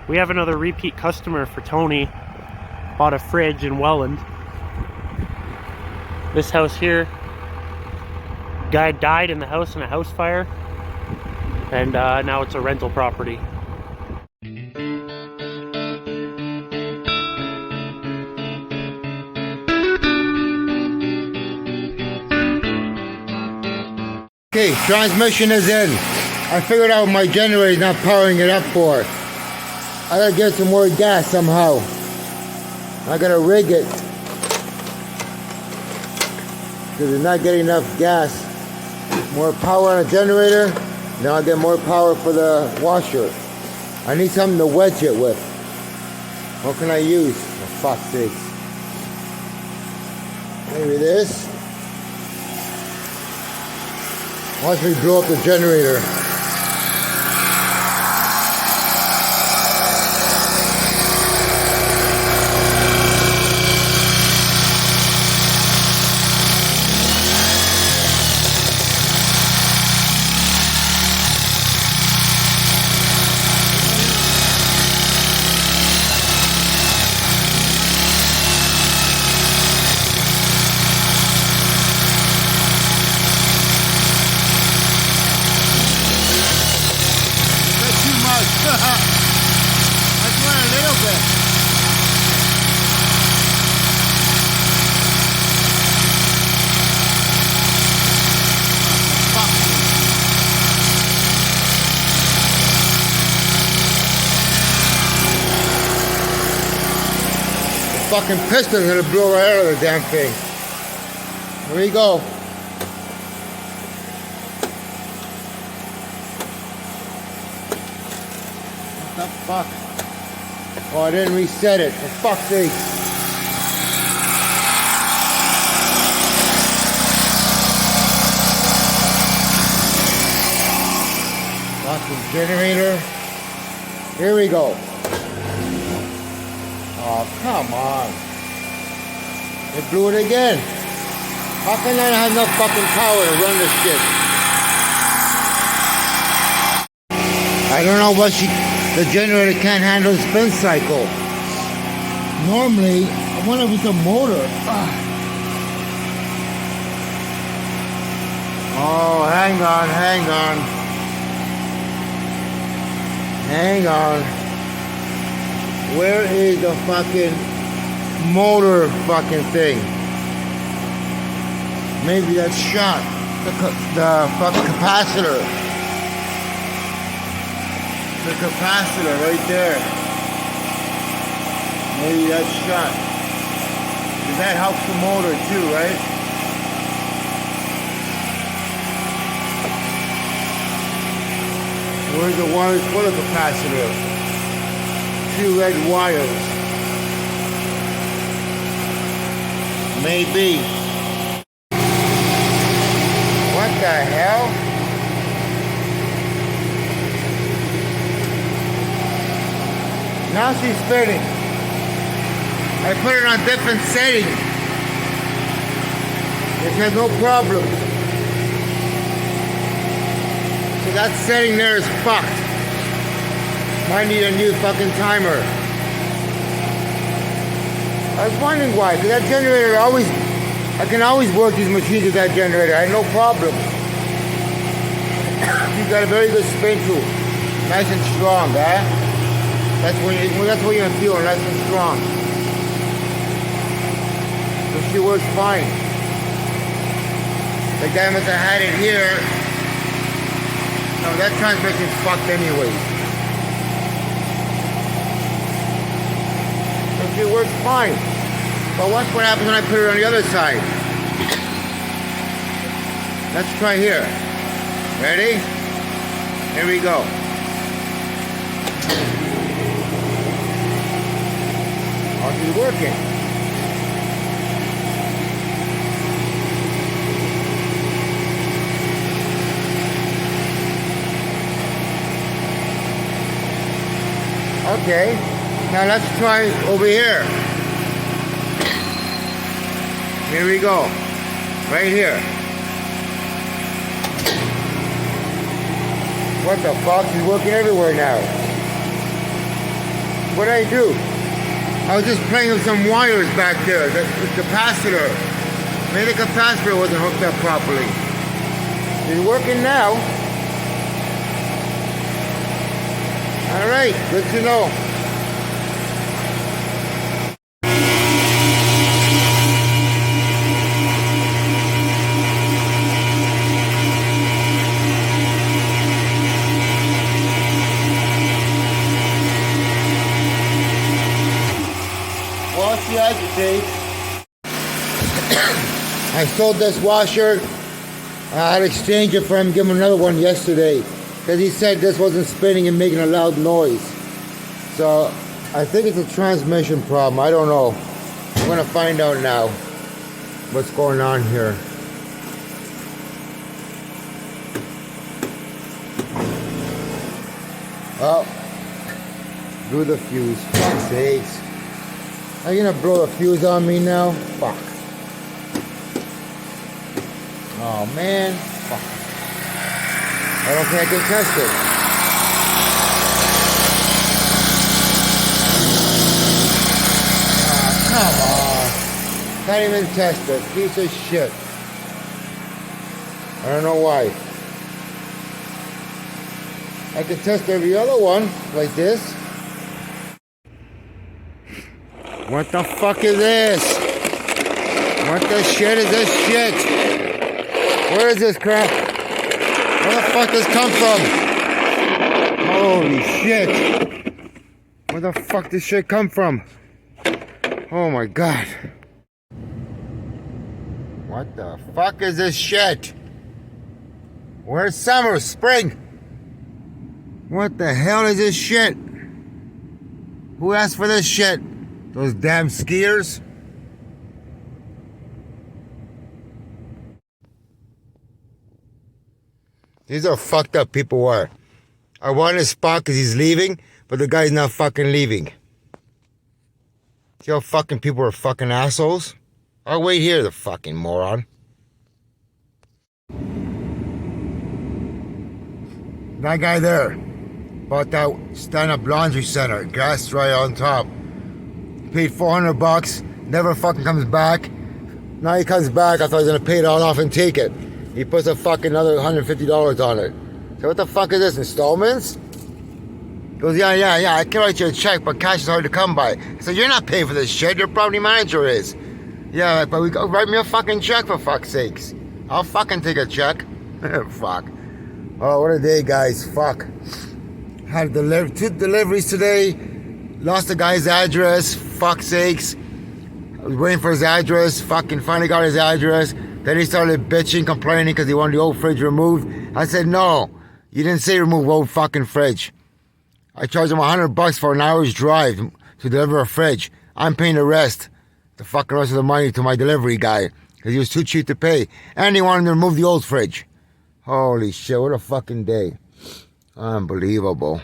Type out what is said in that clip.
We have another repeat customer for Tony. Bought a fridge in Welland. This house here, guy died in the house in a house fire, and now it's a rental property. Okay, transmission is in. I figured out my generator is not powering it up for it. I gotta get some more gas somehow. I gotta rig it because it's not getting enough gas. More power on a generator, now I get more power for the washer. I need something to wedge it with. What can I use? For fuck's sake. Maybe this. Watch me blow up the generator. I just want a little bit. The fucking piston's gonna blow right out of the damn thing. Here we go. What the fuck? Oh, I didn't reset it. For fuck's sake. Fucking generator. Here we go. Oh, come on. It blew it again. How can I have enough fucking power to run this shit? I don't know what the generator can't handle the spin cycle. Normally, I wonder if it's a motor. Oh, hang on. Hang on. Where is the fucking motor fucking thing? Maybe that's shot. The fucking capacitor. The capacitor right there. Maybe that's shot. Because that helps the motor too, right? Where's the wires for the capacitor? Two red wires. Maybe. What the hell? Now she's spinning. I put it on different settings. It has no problem. So that setting there is fucked. Might need a new fucking timer. I was wondering why, because that generator I can always work these machines with that generator. I had no problem. You've got a very good spin tool. Nice and strong, eh? That's what you're feeling, nice and strong. So she works fine. The guy must have had it here. No, that transmission's fucked anyway. So she works fine. But watch what happens when I put it on the other side. Let's try here. Ready? Here we go. Oh, she's working. Okay, now let's try over here. Here we go. Right here. What the fuck? He's working everywhere now. what did I do? I was just playing with some wires back there. The capacitor. Maybe the capacitor wasn't hooked up properly. It's working now. Alright, good to know. Wash the agitate. I sold this washer. I had exchanged it for him, give him another one yesterday. Because he said this wasn't spinning and making a loud noise. So I think it's a transmission problem. I don't know. I'm going to find out now what's going on here. Oh, blew the fuse. Fuck's sakes. Are you gonna blow the fuse on me now? Fuck. Oh man. Fuck. I don't think I can test it. Oh, come on. Can't even test it. Piece of shit. I don't know why. I can test every other one like this. What the fuck is this? What the shit is this shit? Where is this crap? Where the fuck does this come from? Holy shit. Where the fuck does this shit come from? Oh my god. What the fuck is this shit? Where's summer? Spring? What the hell is this shit? Who asked for this shit? Those damn skiers? These are fucked up people who are. I want his spot because he's leaving, but the guy's not fucking leaving. See how fucking people are fucking assholes? I'll wait here, the fucking moron. That guy there bought that stand-up laundry center, gas right on top. Paid $400, never fucking comes back. Now he comes back, I thought he was gonna pay it all off and take it. He puts a fucking another $150 on it. So what the fuck is this, installments? He goes, yeah, I can write you a check, but cash is hard to come by. I said, you're not paying for this shit, your property manager is. Yeah, but write me a fucking check for fuck's sakes. I'll fucking take a check. Fuck. Oh, what a day, guys, fuck. Had 2 deliveries today. Lost the guy's address, fuck's sakes. I was waiting for his address, fucking finally got his address. Then he started bitching, complaining because he wanted the old fridge removed. I said, no, you didn't say remove old fucking fridge. I charged him $100 for an hour's drive to deliver a fridge. I'm paying the rest, the fucking rest of the money to my delivery guy because he was too cheap to pay. And he wanted to remove the old fridge. Holy shit, what a fucking day. Unbelievable.